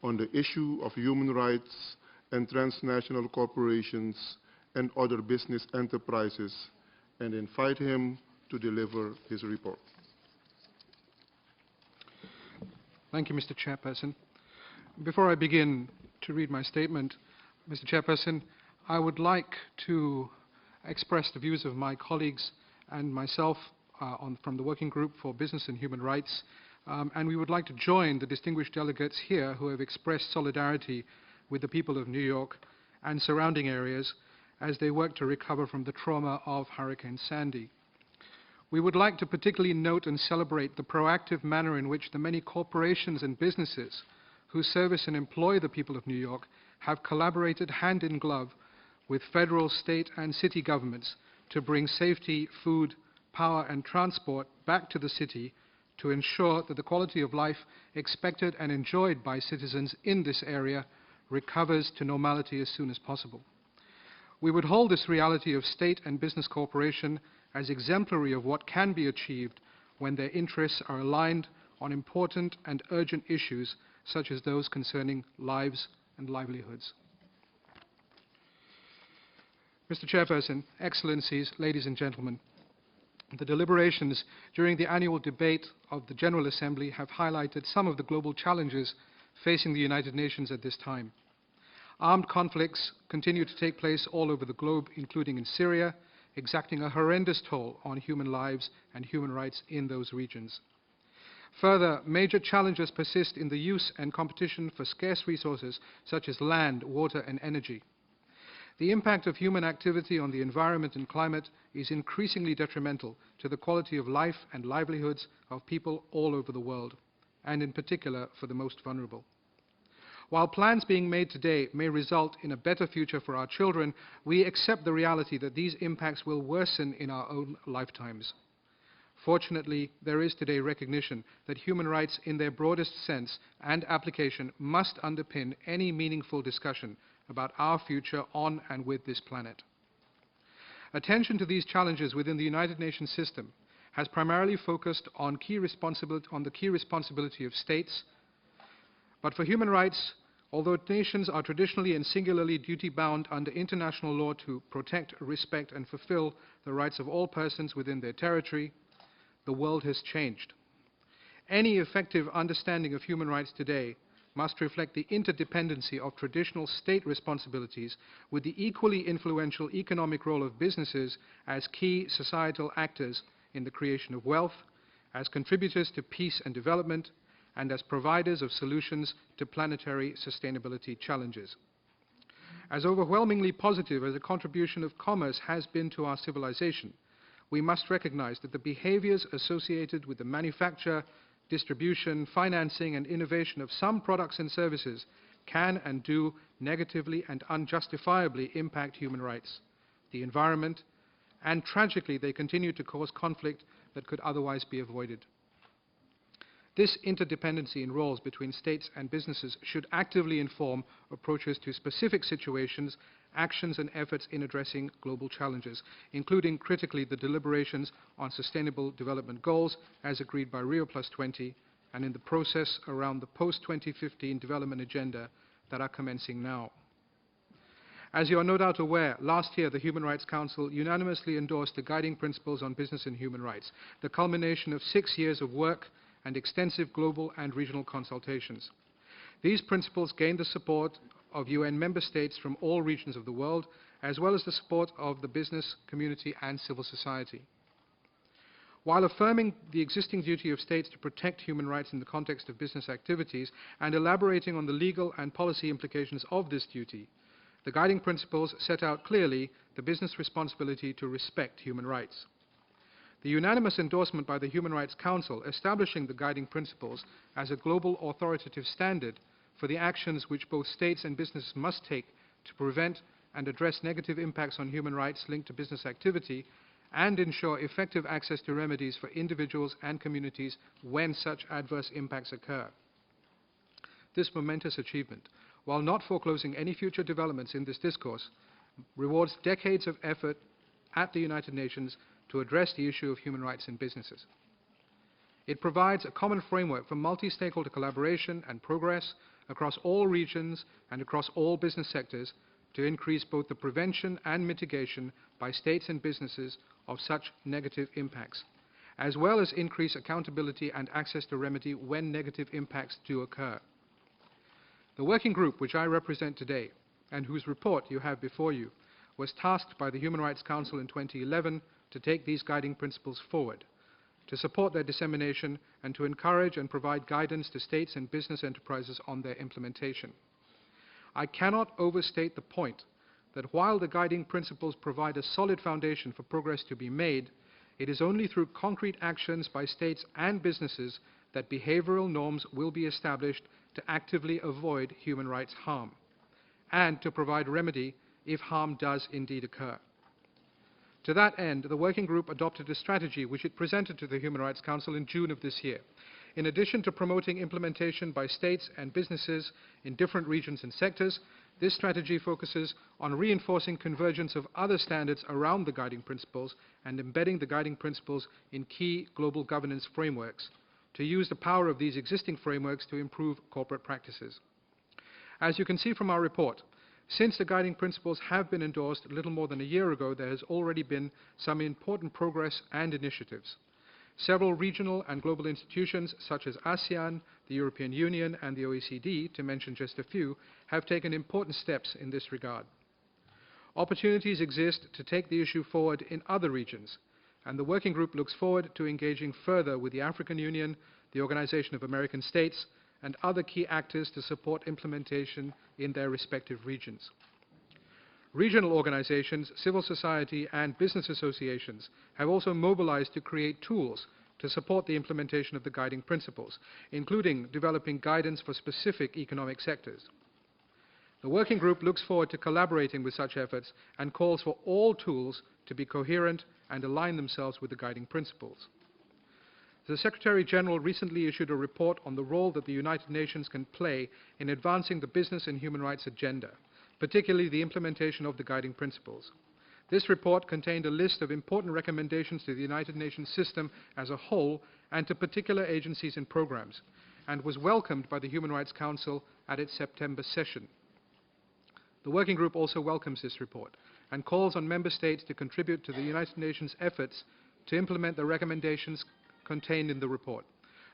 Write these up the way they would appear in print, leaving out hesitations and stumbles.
on the issue of human rights and transnational corporations and other business enterprises, and invite him to deliver his report. Thank you, Mr. Chairperson. Before I begin to read my statement, Mr. Chairperson, I would like to express the views of my colleagues and myself from the Working Group for Business and Human Rights, and we would like to join the distinguished delegates here who have expressed solidarity with the people of New York and surrounding areas as they work to recover from the trauma of Hurricane Sandy. We would like to particularly note and celebrate the proactive manner in which the many corporations and businesses who service and employ the people of New York have collaborated hand in glove with federal, state, and city governments to bring safety, food, power, and transport back to the city to ensure that the quality of life expected and enjoyed by citizens in this area recovers to normality as soon as possible. We would hold this reality of state and business cooperation as exemplary of what can be achieved when their interests are aligned on important and urgent issues such as those concerning lives and livelihoods. Mr. Chairperson, Excellencies, ladies and gentlemen, the deliberations during the annual debate of the General Assembly have highlighted some of the global challenges facing the United Nations at this time. Armed conflicts continue to take place all over the globe, including in Syria, exacting a horrendous toll on human lives and human rights in those regions. Further, major challenges persist in the use and competition for scarce resources such as land, water, and energy. The impact of human activity on the environment and climate is increasingly detrimental to the quality of life and livelihoods of people all over the world, and in particular for the most vulnerable. While plans being made today may result in a better future for our children, we accept the reality that these impacts will worsen in our own lifetimes. Fortunately, there is today recognition that human rights in their broadest sense and application must underpin any meaningful discussion about our future on and with this planet. Attention to these challenges within the United Nations system has primarily focused on the key responsibility of states. But for human rights, although nations are traditionally and singularly duty-bound under international law to protect, respect, and fulfill the rights of all persons within their territory, the world has changed. Any effective understanding of human rights today must reflect the interdependency of traditional state responsibilities with the equally influential economic role of businesses as key societal actors in the creation of wealth, as contributors to peace and development, and as providers of solutions to planetary sustainability challenges. As overwhelmingly positive as the contribution of commerce has been to our civilization, we must recognize that the behaviors associated with the manufacture, distribution, financing, and innovation of some products and services can and do negatively and unjustifiably impact human rights, the environment, and tragically they continue to cause conflict that could otherwise be avoided. This interdependency in roles between states and businesses should actively inform approaches to specific situations, actions, and efforts in addressing global challenges, including critically the deliberations on sustainable development goals as agreed by Rio+20 and in the process around the post-2015 development agenda that are commencing now. As you are no doubt aware, last year the Human Rights Council unanimously endorsed the guiding principles on business and human rights, the culmination of 6 years of work and extensive global and regional consultations. These principles gained the support of UN member states from all regions of the world, as well as the support of the business community and civil society. While affirming the existing duty of states to protect human rights in the context of business activities and elaborating on the legal and policy implications of this duty, the guiding principles set out clearly the business responsibility to respect human rights. The unanimous endorsement by the Human Rights Council establishing the guiding principles as a global authoritative standard for the actions which both states and businesses must take to prevent and address negative impacts on human rights linked to business activity and ensure effective access to remedies for individuals and communities when such adverse impacts occur. This momentous achievement, while not foreclosing any future developments in this discourse, rewards decades of effort at the United Nations to address the issue of human rights in businesses. It provides a common framework for multi-stakeholder collaboration and progress across all regions and across all business sectors to increase both the prevention and mitigation by states and businesses of such negative impacts, as well as increase accountability and access to remedy when negative impacts do occur. The working group which I represent today, and whose report you have before you, was tasked by the Human Rights Council in 2011 to take these guiding principles forward, to support their dissemination, and to encourage and provide guidance to states and business enterprises on their implementation. I cannot overstate the point that while the guiding principles provide a solid foundation for progress to be made, it is only through concrete actions by states and businesses that behavioral norms will be established to actively avoid human rights harm, and to provide remedy if harm does indeed occur. To that end, the working group adopted a strategy which it presented to the Human Rights Council in June of this year. In addition to promoting implementation by states and businesses in different regions and sectors, this strategy focuses on reinforcing convergence of other standards around the guiding principles and embedding the guiding principles in key global governance frameworks, to use the power of these existing frameworks to improve corporate practices. As you can see from our report, since the guiding principles have been endorsed a little more than a year ago, there has already been some important progress and initiatives. Several regional and global institutions such as ASEAN, the European Union and the OECD, to mention just a few, have taken important steps in this regard. Opportunities exist to take the issue forward in other regions, and the working group looks forward to engaging further with the African Union, the Organization of American States, and other key actors to support implementation in their respective regions. Regional organizations, civil society, and business associations have also mobilized to create tools to support the implementation of the guiding principles, including developing guidance for specific economic sectors. The working group looks forward to collaborating with such efforts and calls for all tools to be coherent and align themselves with the guiding principles. The Secretary-General recently issued a report on the role that the United Nations can play in advancing the business and human rights agenda, particularly the implementation of the guiding principles. This report contained a list of important recommendations to the United Nations system as a whole and to particular agencies and programs, and was welcomed by the Human Rights Council at its September session. The working group also welcomes this report and calls on member states to contribute to the United Nations efforts to implement the recommendations contained in the report,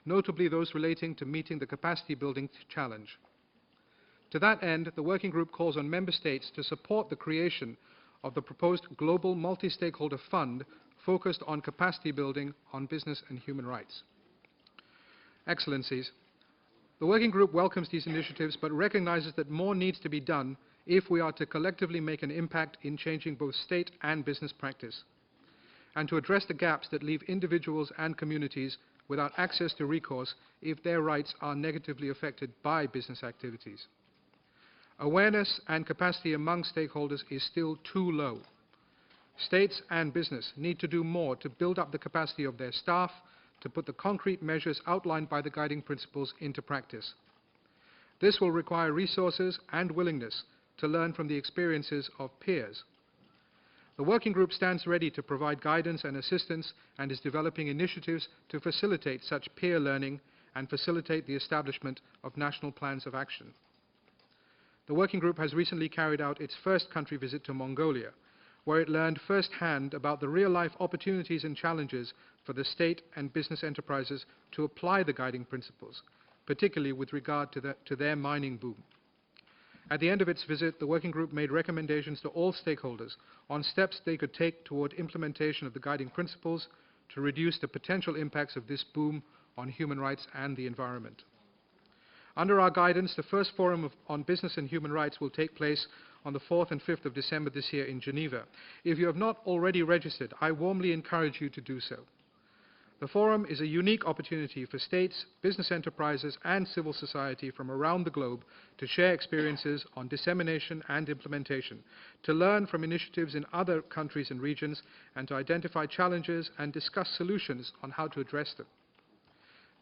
notably those relating to meeting the capacity building challenge. To that end, the working group calls on member states to support the creation of the proposed global multi-stakeholder fund focused on capacity building on business and human rights. Excellencies, the working group welcomes these initiatives but recognizes that more needs to be done if we are to collectively make an impact in changing both state and business practice, and to address the gaps that leave individuals and communities without access to recourse if their rights are negatively affected by business activities. Awareness and capacity among stakeholders is still too low. States and business need to do more to build up the capacity of their staff to put the concrete measures outlined by the guiding principles into practice. This will require resources and willingness to learn from the experiences of peers. The working group stands ready to provide guidance and assistance and is developing initiatives to facilitate such peer learning and facilitate the establishment of national plans of action. The working group has recently carried out its first country visit to Mongolia, where it learned firsthand about the real-life opportunities and challenges for the state and business enterprises to apply the guiding principles, particularly with regard to their mining boom. At the end of its visit, the working group made recommendations to all stakeholders on steps they could take toward implementation of the guiding principles to reduce the potential impacts of this boom on human rights and the environment. Under our guidance, the first forum on business and human rights will take place on the 4th and 5th of December this year in Geneva. If you have not already registered, I warmly encourage you to do so. The forum is a unique opportunity for states, business enterprises, and civil society from around the globe to share experiences on dissemination and implementation, to learn from initiatives in other countries and regions, and to identify challenges and discuss solutions on how to address them.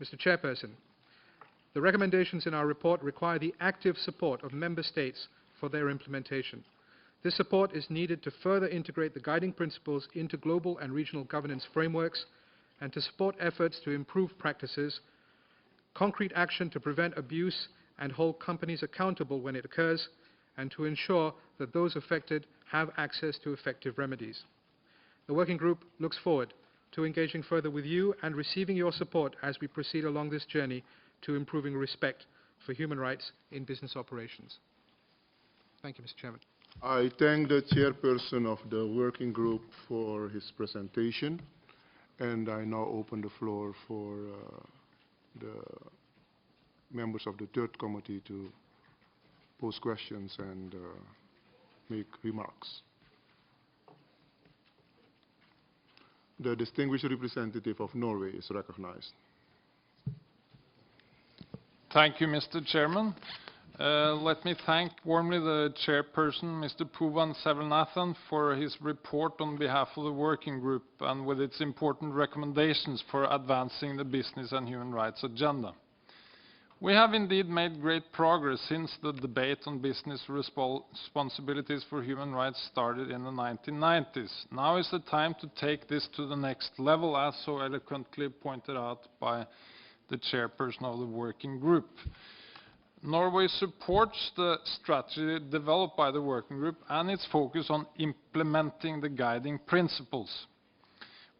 Mr. Chairperson, the recommendations in our report require the active support of member states for their implementation. This support is needed to further integrate the guiding principles into global and regional governance frameworks and to support efforts to improve practices, concrete action to prevent abuse, and hold companies accountable when it occurs, and to ensure that those affected have access to effective remedies. The working group looks forward to engaging further with you and receiving your support as we proceed along this journey to improving respect for human rights in business operations. Thank you, Mr. Chairman. I thank the chairperson of the working group for his presentation, and I now open the floor for the members of the third committee to pose questions and make remarks. The distinguished representative of Norway is recognized. Thank you, Mr. Chairman. Let me thank warmly the chairperson, Mr. Puvan Selvanathan, for his report on behalf of the working group and with its important recommendations for advancing the business and human rights agenda. We have indeed made great progress since the debate on business responsibilities for human rights started in the 1990s. Now is the time to take this to the next level, as so eloquently pointed out by the chairperson of the working group. Norway supports the strategy developed by the working group and its focus on implementing the guiding principles.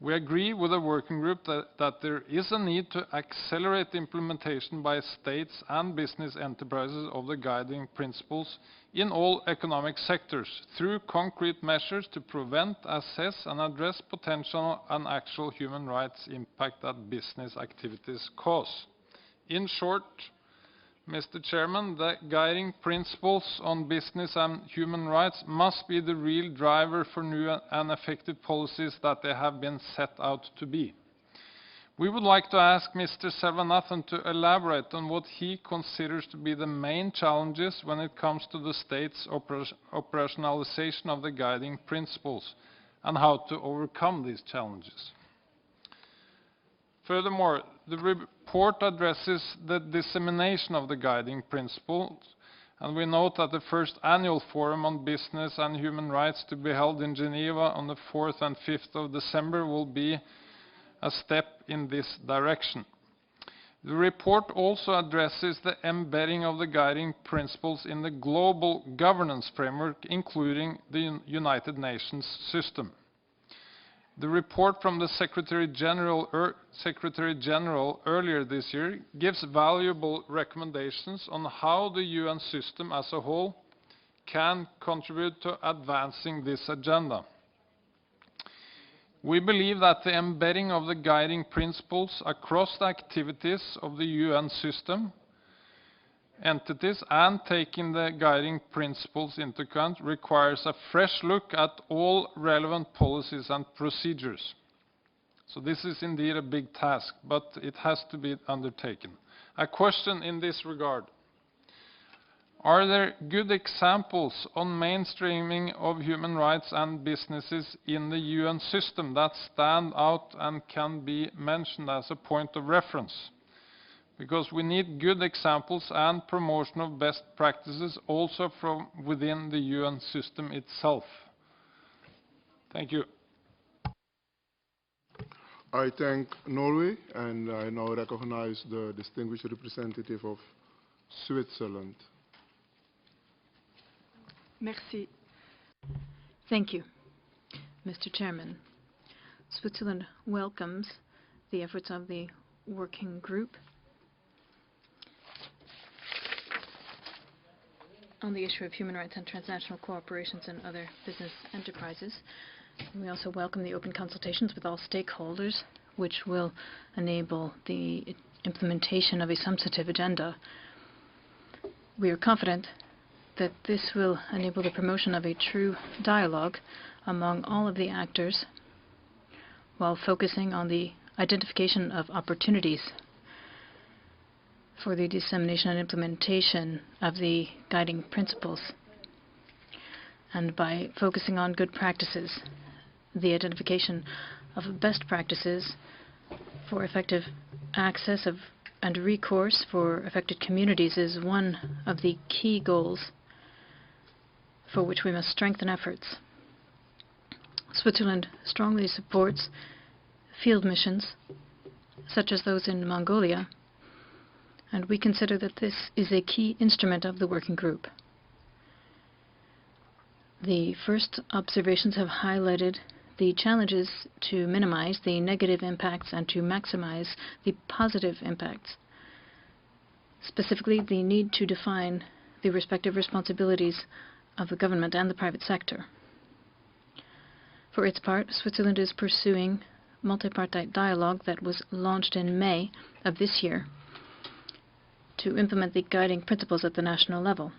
We agree with the working group that there is a need to accelerate the implementation by states and business enterprises of the guiding principles in all economic sectors through concrete measures to prevent, assess and address potential and actual human rights impact that business activities cause. In short, Mr. Chairman, the guiding principles on business and human rights must be the real driver for new and effective policies that they have been set out to be. We would like to ask Mr. Selvanathan to elaborate on what he considers to be the main challenges when it comes to the state's operationalization of the guiding principles and how to overcome these challenges. Furthermore, the report addresses the dissemination of the guiding principles, and we note that the first annual forum on business and human rights to be held in Geneva on the 4th and 5th of December will be a step in this direction. The report also addresses the embedding of the guiding principles in the global governance framework, including the United Nations system. The report from the Secretary General earlier this year gives valuable recommendations on how the UN system as a whole can contribute to advancing this agenda. We believe that the embedding of the guiding principles across the activities of the UN system entities and taking the guiding principles into account requires a fresh look at all relevant policies and procedures. So this is indeed a big task, but it has to be undertaken. A question in this regard: are there good examples on mainstreaming of human rights and businesses in the UN system that stand out and can be mentioned as a point of reference? Because we need good examples and promotion of best practices also from within the UN system itself. Thank you. I thank Norway, and I now recognize the distinguished representative of Switzerland. Merci. Thank you, Mr. Chairman. Switzerland welcomes the efforts of the working group on the issue of human rights and transnational cooperations and other business enterprises. We also welcome the open consultations with all stakeholders, which will enable the implementation of a sensitive agenda. We are confident that this will enable the promotion of a true dialogue among all of the actors while focusing on the identification of opportunities for the dissemination and implementation of the guiding principles, and by focusing on good practices. The identification of best practices for effective access and recourse for affected communities is one of the key goals for which we must strengthen efforts. Switzerland strongly supports field missions, such as those in Mongolia, And we consider that this is a key instrument of the working group. The first observations have highlighted the challenges to minimize the negative impacts and to maximize the positive impacts. Specifically, the need to define the respective responsibilities of the government and the private sector. For its part, Switzerland is pursuing multipartite dialogue that was launched in May of this year to implement the guiding principles at the national level.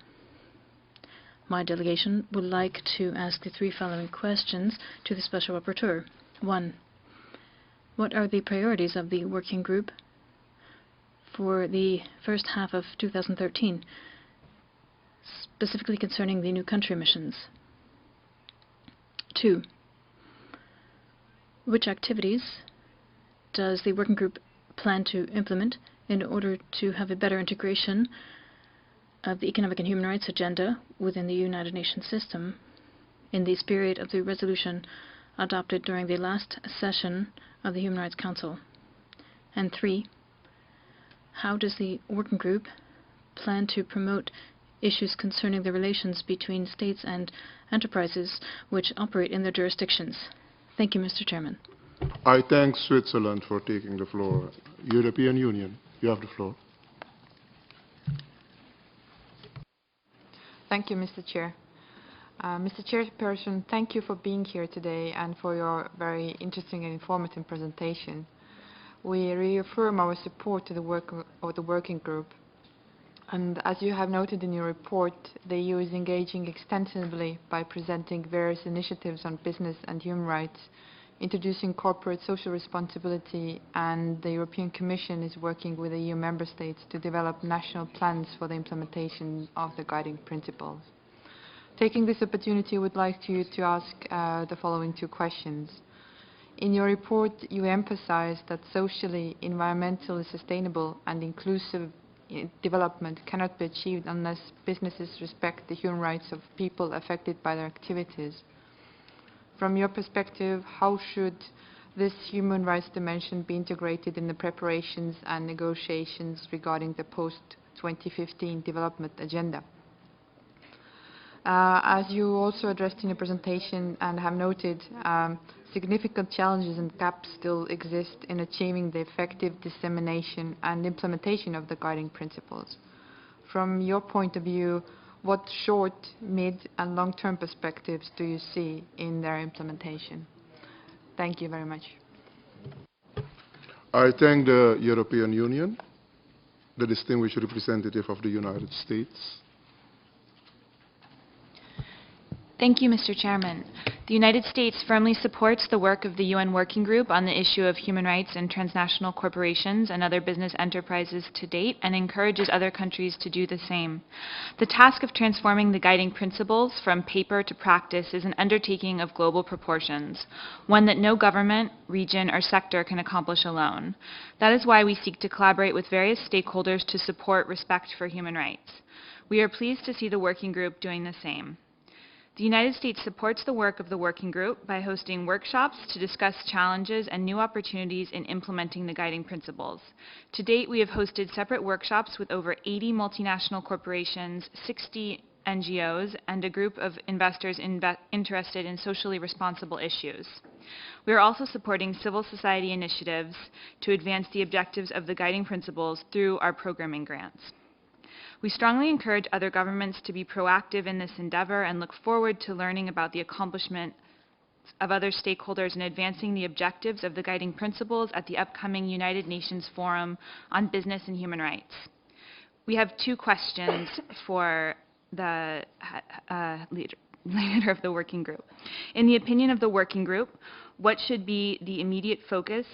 My delegation would like to ask the three following questions to the Special Rapporteur. 1. What are the priorities of the working group for the first half of 2013, specifically concerning the new country missions? 2. Which activities does the working group plan to implement in order to have a better integration of the economic and human rights agenda within the United Nations system in the spirit of the resolution adopted during the last session of the Human Rights Council? And 3, how does the working group plan to promote issues concerning the relations between states and enterprises which operate in their jurisdictions? Thank you, Mr. Chairman. I thank Switzerland for taking the floor. European Union, you have the floor. Thank you, Mr. Chair. Mr. Chairperson, thank you for being here today and for your very interesting and informative presentation. We reaffirm our support to the work of the working group. And as you have noted in your report, the EU is engaging extensively by presenting various initiatives on business and human rights, introducing corporate social responsibility, and the European Commission is working with the EU member states to develop national plans for the implementation of the guiding principles. Taking this opportunity, I would like to ask the following two questions. In your report, you emphasize that socially, environmentally sustainable and inclusive development cannot be achieved unless businesses respect the human rights of people affected by their activities. From your perspective, how should this human rights dimension be integrated in the preparations and negotiations regarding the post-2015 development agenda? As you also addressed in your presentation and have noted, significant challenges and gaps still exist in achieving the effective dissemination and implementation of the guiding principles. From your point of view, what short, mid and long-term perspectives do you see in their implementation? Thank you very much. I thank the European Union, the distinguished representative of the United States. Thank you, Mr. Chairman. The United States firmly supports the work of the UN Working Group on the issue of human rights in transnational corporations and other business enterprises to date, and encourages other countries to do the same. The task of transforming the guiding principles from paper to practice is an undertaking of global proportions, one that no government, region, or sector can accomplish alone. That is why we seek to collaborate with various stakeholders to support respect for human rights. We are pleased to see the Working Group doing the same. The United States supports the work of the Working Group by hosting workshops to discuss challenges and new opportunities in implementing the guiding principles. To date, we have hosted separate workshops with over 80 multinational corporations, 60 NGOs, and a group of investors interested in socially responsible issues. We are also supporting civil society initiatives to advance the objectives of the guiding principles through our programming grants. We strongly encourage other governments to be proactive in this endeavor and look forward to learning about the accomplishment of other stakeholders in advancing the objectives of the guiding principles at the upcoming United Nations Forum on Business and Human Rights. We have two questions for the leader of the working group. In the opinion of the working group, what should be the immediate focus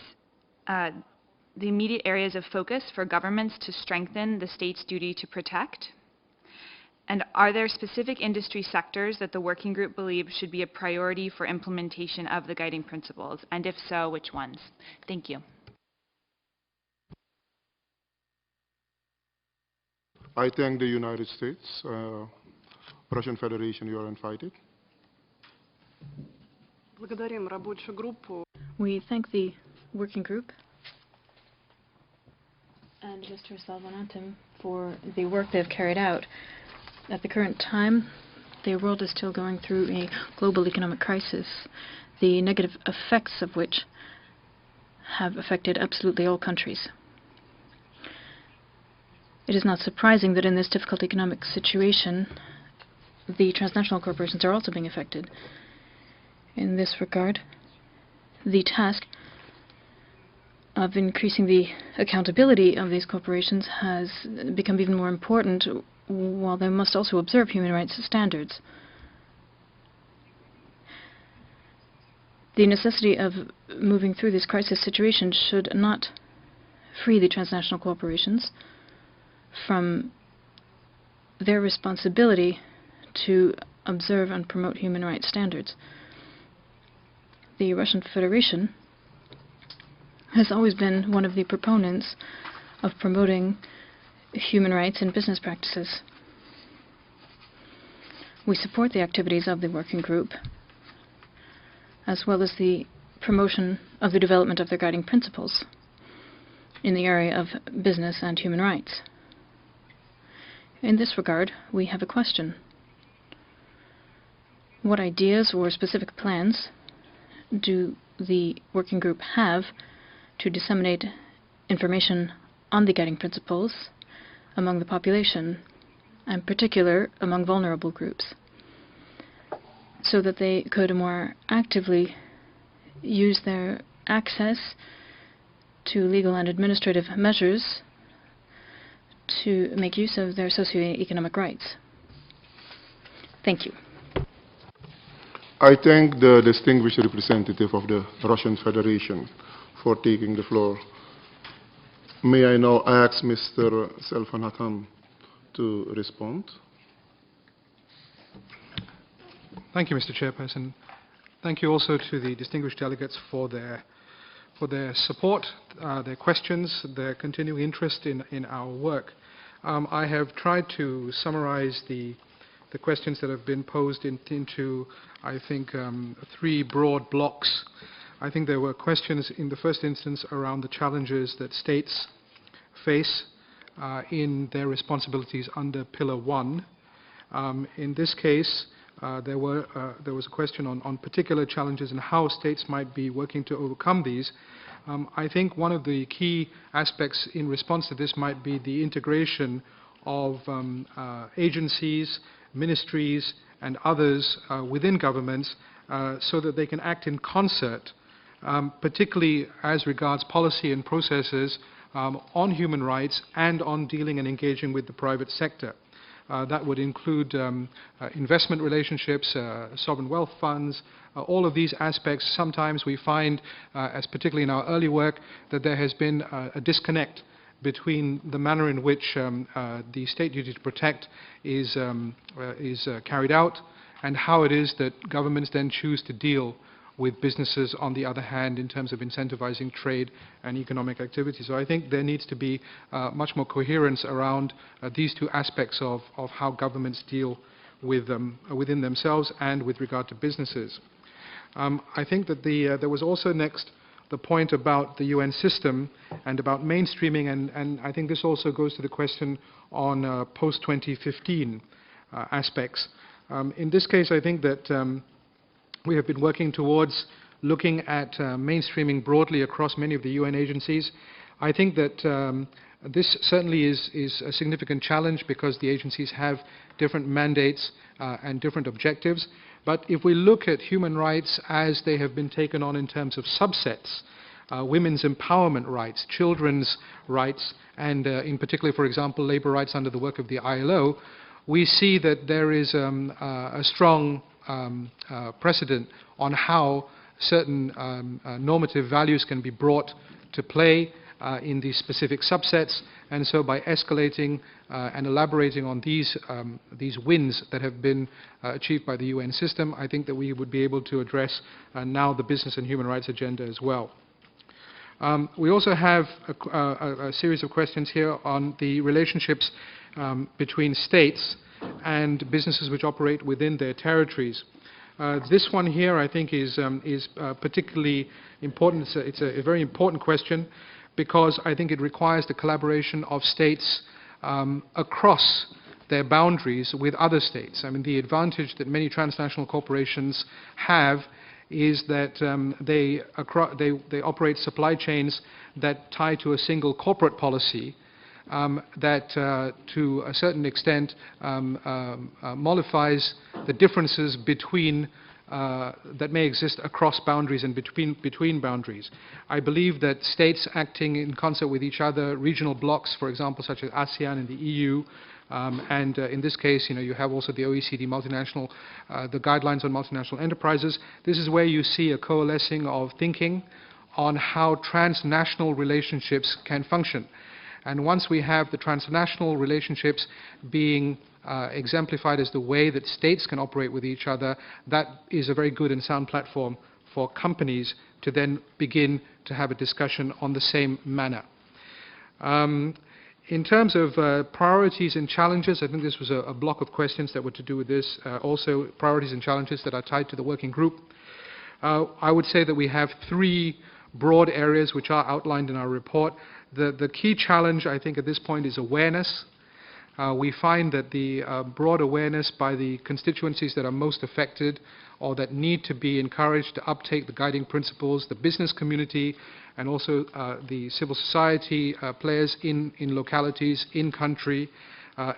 the immediate areas of focus for governments to strengthen the state's duty to protect? And are there specific industry sectors that the working group believes should be a priority for implementation of the guiding principles? And if so, which ones? Thank you. I thank the United States. Russian Federation, you are invited. We thank the working group and Mr. Selvanathan for the work they've carried out. At the current time, the world is still going through a global economic crisis, the negative effects of which have affected absolutely all countries. It is not surprising that in this difficult economic situation, the transnational corporations are also being affected. In this regard, the task of increasing the accountability of these corporations has become even more important, while they must also observe human rights standards. The necessity of moving through this crisis situation should not free the transnational corporations from their responsibility to observe and promote human rights standards. The Russian Federation has always been one of the proponents of promoting human rights in business practices. We support the activities of the working group, as well as the promotion of the development of their guiding principles in the area of business and human rights. In this regard, we have a question. What ideas or specific plans do the working group have to disseminate information on the guiding principles among the population, and in particular among vulnerable groups, so that they could more actively use their access to legal and administrative measures to make use of their socio-economic rights? Thank you. I thank the distinguished representative of the Russian Federation for taking the floor. May I now ask Mr. Selvanathan to respond? Thank you, Mr. Chairperson. Thank you also to the distinguished delegates for their support, their questions, their continuing interest in our work. I have tried to summarize the questions that have been posed into, I think, three broad blocks. I think there were questions in the first instance around the challenges that states face in their responsibilities under Pillar 1. In this case, there was a question on particular challenges and how states might be working to overcome these. I think one of the key aspects in response to this might be the integration of agencies, ministries, and others within governments so that they can act in concert, particularly as regards policy and processes on human rights and on dealing and engaging with the private sector. That would include investment relationships, sovereign wealth funds, all of these aspects. Sometimes we find, as particularly in our early work, that there has been a disconnect between the manner in which the state duty to protect is carried out and how it is that governments then choose to deal with businesses on the other hand in terms of incentivizing trade and economic activity. So I think there needs to be much more coherence around these two aspects of how governments deal with within themselves and with regard to businesses. I think that there was also next the point about the UN system and about mainstreaming, and I think this also goes to the question on post-2015 aspects. In this case, I think that we have been working towards looking at mainstreaming broadly across many of the UN agencies. I think that this certainly is a significant challenge because the agencies have different mandates and different objectives. But if we look at human rights as they have been taken on in terms of subsets, women's empowerment rights, children's rights, and in particular, for example, labor rights under the work of the ILO, we see that there is a strong precedent on how certain normative values can be brought to play in these specific subsets, and so by escalating and elaborating on these wins that have been achieved by the UN system, I think that we would be able to address now the business and human rights agenda as well. We also have a series of questions here on the relationships between states and businesses which operate within their territories. This one here, I think, is particularly important. It's a very important question because I think it requires the collaboration of states across their boundaries with other states. I mean, the advantage that many transnational corporations have is that they operate supply chains that tie to a single corporate policy that to a certain extent mollifies the differences between that may exist across boundaries and between boundaries. I believe that states acting in concert with each other, regional blocs, for example, such as ASEAN and the EU, and in this case, you have also the OECD multinational, the guidelines on multinational enterprises. This is where you see a coalescing of thinking on how transnational relationships can function. And once we have the transnational relationships being exemplified as the way that states can operate with each other, that is a very good and sound platform for companies to then begin to have a discussion on the same manner. In terms of priorities and challenges, I think this was a block of questions that were to do with this. Also, priorities and challenges that are tied to the working group. I would say that we have three broad areas which are outlined in our report. The key challenge, I think, at this point is awareness. We find that the broad awareness by the constituencies that are most affected or that need to be encouraged to uptake the guiding principles, the business community, and also the civil society players in localities, in country,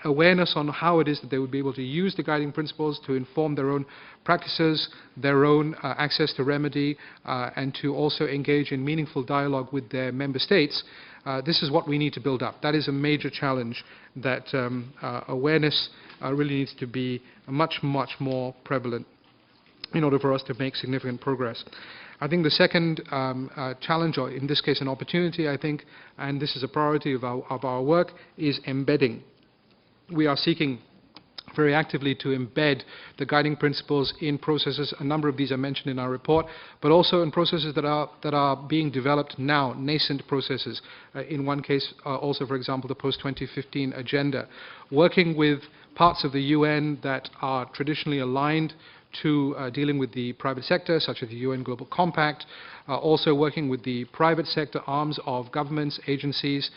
awareness on how it is that they would be able to use the guiding principles to inform their own practices, their own access to remedy, and to also engage in meaningful dialogue with their member states. This is what we need to build up. That is a major challenge, that awareness really needs to be much, much more prevalent in order for us to make significant progress. I think the second challenge, or in this case an opportunity, I think, and this is a priority of our work, is embedding. We are seeking very actively to embed the guiding principles in processes. A number of these are mentioned in our report, but also in processes that are being developed now, nascent processes. In one case, also, for example, the post-2015 agenda. Working with parts of the UN that are traditionally aligned to dealing with the private sector, such as the UN Global Compact, also working with the private sector arms of governments, agencies,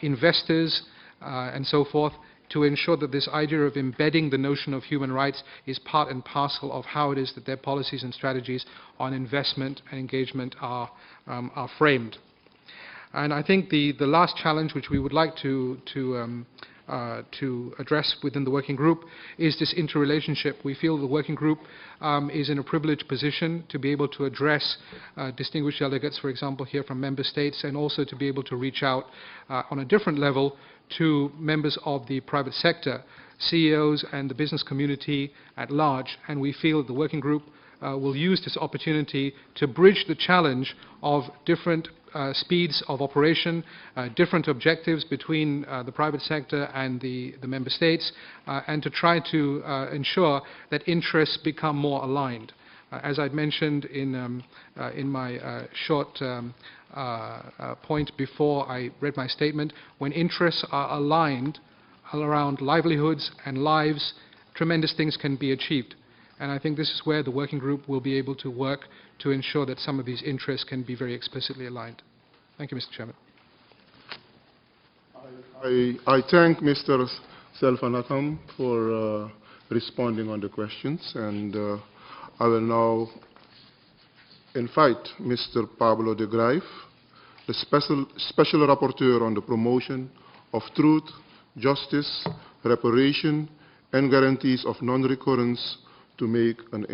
investors, and so forth, to ensure that this idea of embedding the notion of human rights is part and parcel of how it is that their policies and strategies on investment and engagement are framed. And I think the last challenge which we would like to address within the working group is this interrelationship. We feel the working group is in a privileged position to be able to address distinguished delegates, for example, here from member states, and also to be able to reach out on a different level to members of the private sector, CEOs and the business community at large. And we feel that the working group will use this opportunity to bridge the challenge of different speeds of operation, different objectives between the private sector and the member states, and to try to ensure that interests become more aligned. As I'd mentioned in my short point before I read my statement, when interests are aligned around livelihoods and lives, tremendous things can be achieved. And I think this is where the working group will be able to work to ensure that some of these interests can be very explicitly aligned. Thank you, Mr. Chairman. I thank Mr. Selvanathan for responding on the questions, and I will now invite Mr. Pablo de Grijf, the Special Rapporteur on the promotion of truth, justice, reparation, and guarantees of non-recurrence, to make an